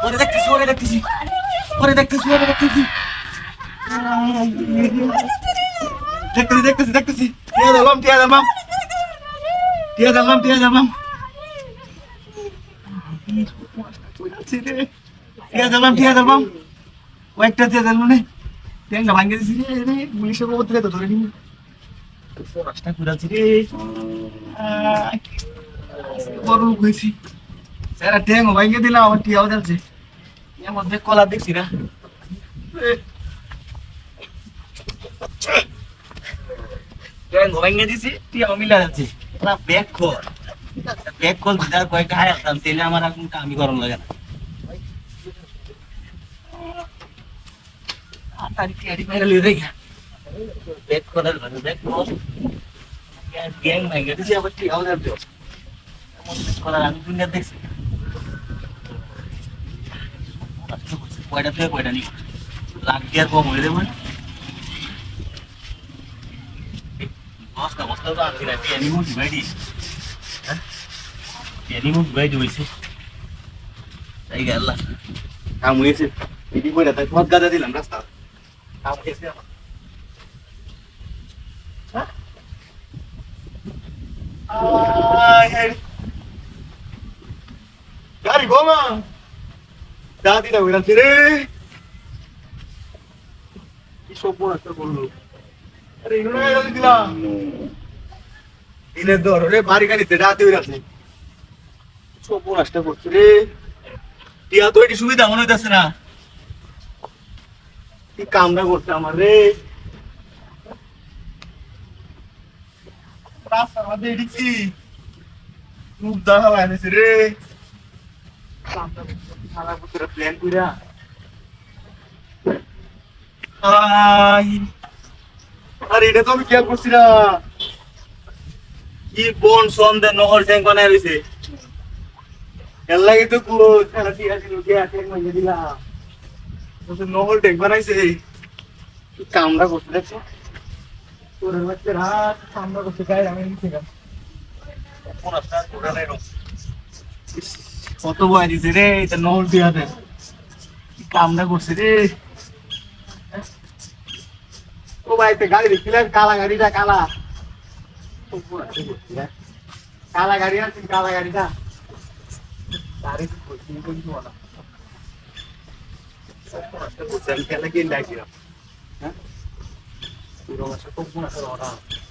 ওরে দেখতেছি ওরে দেখতেছি ওরে দেখতেছি ওরে দেখতেছি দেখতেছি দেখতেছি দেখতেছি টিয়া দিলাম টিয়া দিলাম টিয়া দিলাম টিয়া দিলাম টিয়া দিলাম টিয়া দিলাম কয়েকটা টিয়া দিলাম নে ট্যাংটা ভাঙে দিছি রে পুলিশের খবর থেকে তো ধরে নিবি রাস্তা ঘুরাচ্ছি রে বড় লোক হয়েছি স্যার ট্যাং ভাঙে দিলাম আমার টিয়াও যাচ্ছে এর মধ্যে কলা দেখছি না ট্যাং ভাঙে দিছি টিয়াও মিলা যাচ্ছে না ব্যাগ খোল যার কয়েকটা হায় আসতাম তেলে আমার এখন কামই গরম লাগে না তারিখ টিয়ারি বাইরে লিয়ে রেখা ব্যাগ খোলার ঘরে ব্যাগ খোল গ্যাং ভাঙে দিছি আবার টিয়াও যাচ্ছে কলার আমি দুনিয়া দেখছি কয়টা থেকে কয়টা নি লাখ দিয়ে কম হয়ে যাবে বস্তা বস্তা তো আনছি না টিয়ানি মুখ বাইডি হ্যাঁ টিয়ানি মুখ বাইডি হয়েছে তাই গেল কাম হয়েছে দিদি কইরা তাই তোমার গাদা দিলাম রাস্তা কাম হয়েছে আমার গাড়ি বোমা দাদিটা ওইরাছে রে কি সব একটা বললো আরে ইনো গাড়ি দিলাম দিনের দর রে বাড়ি গাড়িতে রাতে ওইরাছে সব একটা করছে রে টিয়া তো এটি সুবিধা মনে হইতেছে না কি কামটা করছে আমার রে রাস্তার মধ্যে এটি কি মুখ দেখা লাগছে রে সারা বছর প্ল্যান কইরা আর এটা তো আমি খেয়াল করছি না কি কোন সন্ধ্যে নহল ট্যাঙ্ক বানায় রয়েছে এর লাগে তো খেলা ঠিক আছে ট্যাঙ্ক বানিয়ে দিলাম নহল ট্যাঙ্ক বানাইছে কি কামড়া করছে দেখছো তোর বাচ্চার হাত কামড়া করছে গায়ে আমি নিচে গেলাম কত বয় দিছে রে এটা নহল দিয়ে হাতে কি কামড়া করছে রে ও ভাই তে গাড়ি দেখছিলেন কালা গাড়িটা কালা কালা গাড়ি আছে কালা গাড়িটা গাড়ি কিন্তু বলা খেলা গিয়ে ডাইছিলাম হ্যাঁ পুরো মাসে খুব মনে হয়